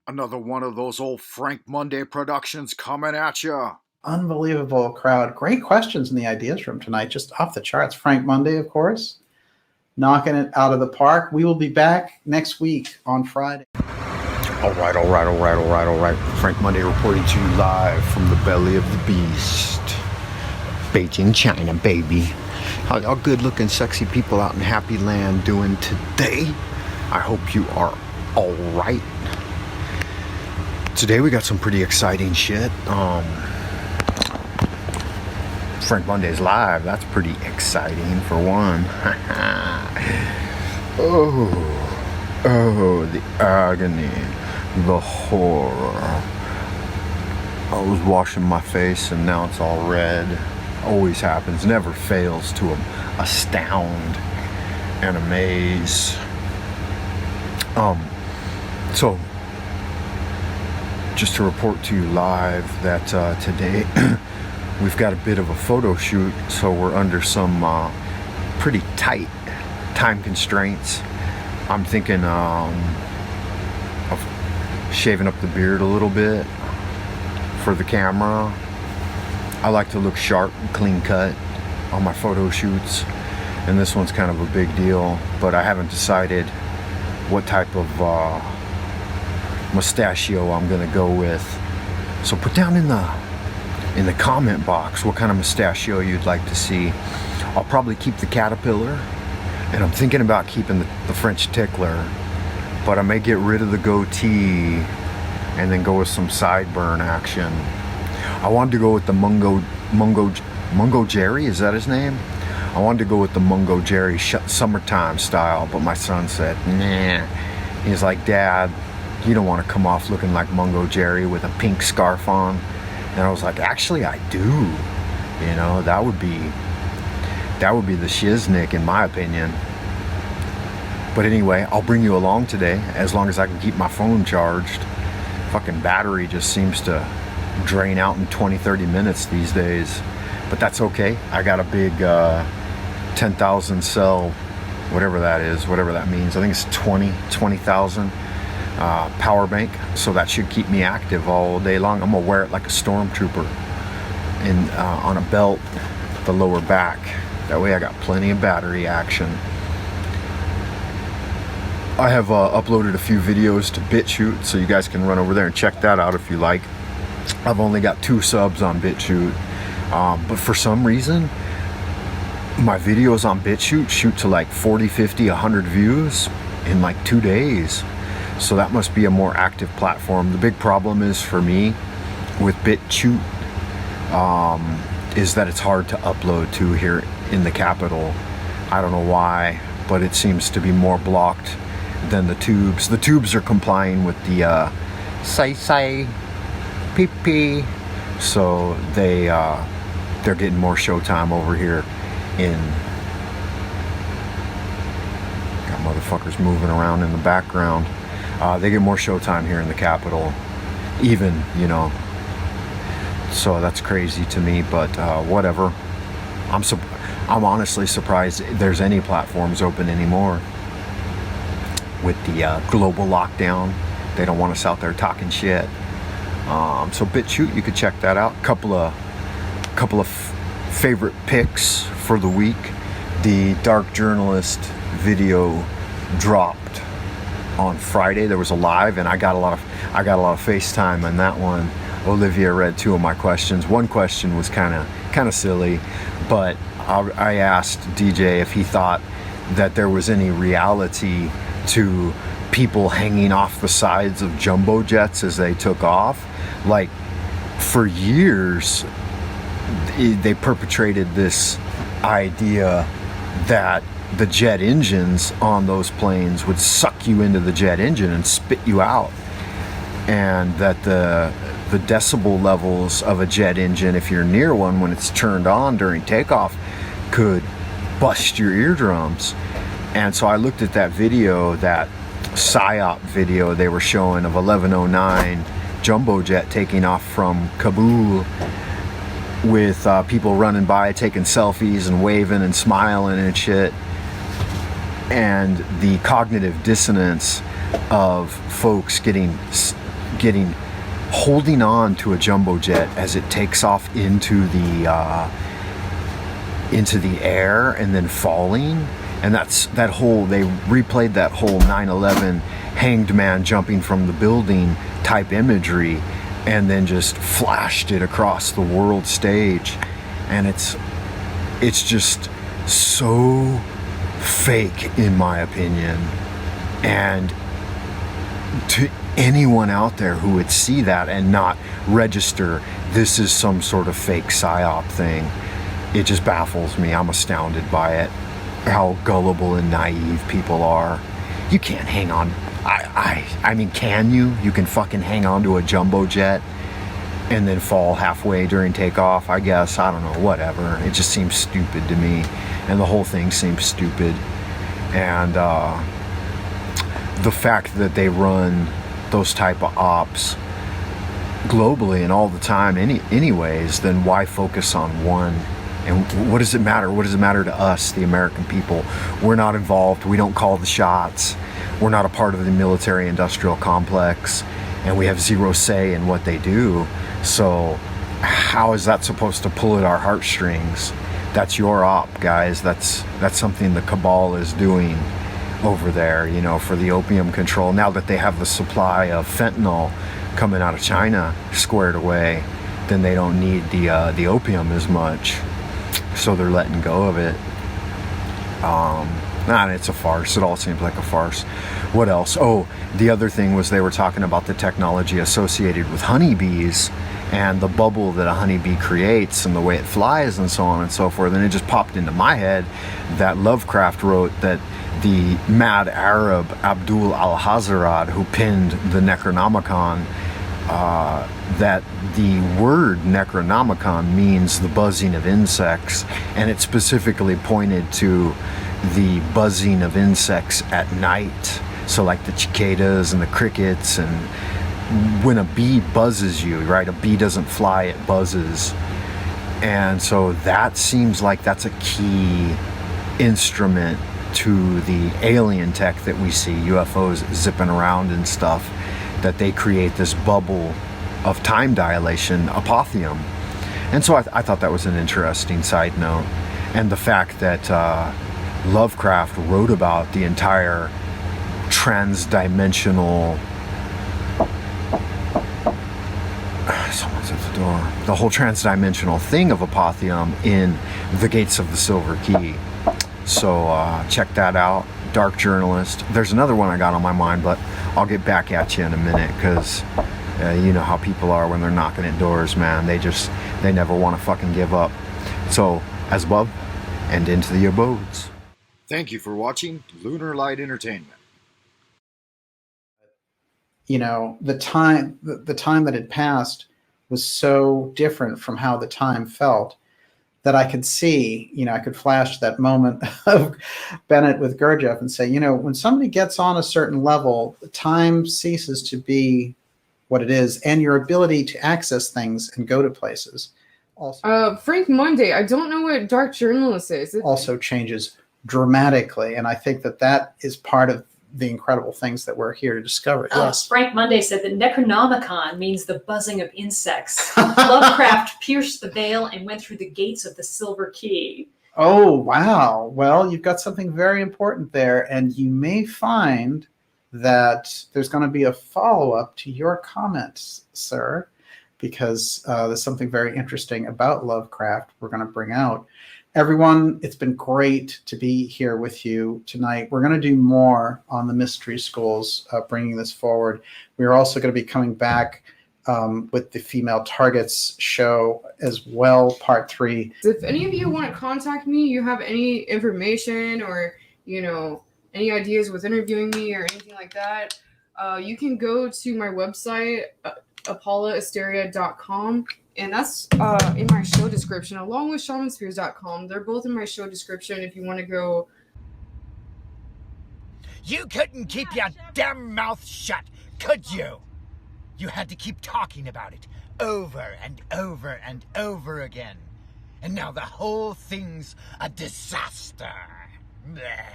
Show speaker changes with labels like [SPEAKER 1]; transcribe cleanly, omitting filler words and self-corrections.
[SPEAKER 1] Another one of those old Frank Monday productions coming at ya.
[SPEAKER 2] Unbelievable crowd. Great questions in the ideas room tonight. Just off the charts. Frank Monday, of course, knocking it out of the park. We will be back next week on Friday.
[SPEAKER 1] All right. Frank Monday reporting to you live from the belly of the beast. Beijing, China, baby. How y'all good-looking, sexy people out in Happy Land doing today? I hope you are all right. Today we got some pretty exciting shit. Frank Monday's live. That's pretty exciting for one. Oh, the agony, the horror. I was washing my face and now it's all red. Always happens, never fails to astound and amaze. So just to report to you live that today we've got a bit of a photo shoot, so we're under some pretty tight time constraints. I'm thinking of shaving up the beard a little bit for the camera. I like to look sharp and clean cut on my photo shoots, and this one's kind of a big deal, but I haven't decided what type of mustachio I'm gonna go with. So put down in the comment box what kind of mustachio you'd like to see. I'll probably keep the caterpillar, and I'm thinking about keeping the French tickler, but I may get rid of the goatee and then go with some sideburn action. I wanted to go with the Mungo Jerry, is that his name? I wanted to go with the Mungo Jerry summertime style, but my son said, nah. He's like, Dad, you don't want to come off looking like Mungo Jerry with a pink scarf on. And I was like, actually I do. You know, that would be the shiznick in my opinion. But anyway, I'll bring you along today as long as I can keep my phone charged. Fucking battery just seems to drain out in 20-30 minutes these days. But that's okay. I got a big 10,000 cell, whatever that is, whatever that means. I think it's 20,000 power bank, so that should keep me active all day long. I'm gonna wear it like a stormtrooper and on a belt, the lower back. That way I got plenty of battery action. I have uploaded a few videos to BitChute, so you guys can run over there and check that out if you like. I've only got 2 subs on BitChute, but for some reason my videos on BitChute shoot to like 40, 50, 100 views in like 2 days. So that must be a more active platform. The big problem is for me with BitChute is that it's hard to upload to here in the capital. I don't know why, but it seems to be more blocked than the tubes. The tubes are complying with the say pee, so they're getting more showtime over here in. Got motherfuckers moving around in the background. They get more showtime here in the capital, even, you know. So that's crazy to me, but whatever. I'm honestly surprised there's any platforms open anymore. With the global lockdown, they don't want us out there talking shit. So BitChute, you could check that out. Couple of favorite picks for the week. The Dark Journalist video dropped on Friday. There was a live, and I got a lot of FaceTime on that one. Olivia read 2 of my questions. One question was kind of silly, but I asked DJ if he thought that there was any reality to people hanging off the sides of jumbo jets as they took off. Like, for years they perpetrated this idea that the jet engines on those planes would suck you into the jet engine and spit you out, and that the decibel levels of a jet engine, if you're near one when it's turned on during takeoff, could bust your eardrums. And so I looked at that video, that PSYOP video they were showing of 1109 jumbo jet taking off from Kabul, with people running by taking selfies and waving and smiling and shit. And the cognitive dissonance of folks getting holding on to a jumbo jet as it takes off into the air and then falling. And they replayed that whole 9/11 hanged man jumping from the building type imagery, and then just flashed it across the world stage. And it's just so fake, in my opinion. And to anyone out there who would see that and not register this is some sort of fake psyop thing, it just baffles me. I'm astounded by it, how gullible and naive people are. You can't hang on. I mean, can you? You can fucking hang on to a jumbo jet and then fall halfway during takeoff, I guess. I don't know, whatever. It just seems stupid to me. And the whole thing seems stupid. And the fact that they run those type of ops globally and all the time anyways, then why focus on one? And what does it matter? What does it matter to us, the American people? We're not involved. We don't call the shots. We're not a part of the military-industrial complex, and we have zero say in what they do. So how is that supposed to pull at our heartstrings? That's your op, guys. That's something the cabal is doing over there, you know, for the opium control. Now that they have the supply of fentanyl coming out of China squared away, then they don't need the opium as much. So they're letting go of it. It's a farce. It all seems like a farce. What else? Oh, the other thing was they were talking about the technology associated with honeybees and the bubble that a honeybee creates and the way it flies and so on and so forth. And it just popped into my head that Lovecraft wrote that the mad Arab Abdul al-Hazarad, who penned the Necronomicon, that the word Necronomicon means the buzzing of insects, and it specifically pointed to the buzzing of insects at night. So like the cicadas and the crickets, and when a bee buzzes you, right? A bee doesn't fly, it buzzes. And so that seems like that's a key instrument to the alien tech that we see, UFOs zipping around and stuff, that they create this bubble of time dilation, apotheum. And so I thought that was an interesting side note. And the fact that Lovecraft wrote about the entire trans-dimensional, someone's at the door, the whole trans-dimensional thing of apotheum in The Gates of the Silver Key. So check that out. Dark Journalist. There's another one I got on my mind, but I'll get back at you in a minute, because you know how people are when they're knocking at doors, man. They never want to fucking give up. So, as above, and into the abodes. Thank you for watching Lunar Light Entertainment.
[SPEAKER 2] You know, the time that had passed was so different from how the time felt that I could see, you know, I could flash that moment of Bennett with Gurdjieff and say, you know, when somebody gets on a certain level, time ceases to be what it is, and your ability to access things and go to places also.
[SPEAKER 3] Frank Monday, I don't know what Dark Journalist is.
[SPEAKER 2] Also changes dramatically, and I think that is part of the incredible things that we're here to discover. Yes.
[SPEAKER 4] Frank Monday said that Necronomicon means the buzzing of insects. Lovecraft pierced the veil and went through the gates of the Silver Key.
[SPEAKER 2] Oh, wow. Well, you've got something very important there, and you may find that there's going to be a follow-up to your comments, sir, because there's something very interesting about Lovecraft we're going to bring out. Everyone, it's been great to be here with you tonight. We're going to do more on the mystery schools, bringing this forward. We're also going to be coming back with the Female Targets show as well, part 3.
[SPEAKER 3] If any of you want to contact me, you have any information or, you know, any ideas with interviewing me or anything like that, you can go to my website, apaulahysteria.com. And that's in my show description, along with shamanspears.com. They're both in my show description if you want to go.
[SPEAKER 5] You couldn't keep your damn mouth shut, could you? You had to keep talking about it over and over and over again. And now the whole thing's a disaster. Bleh.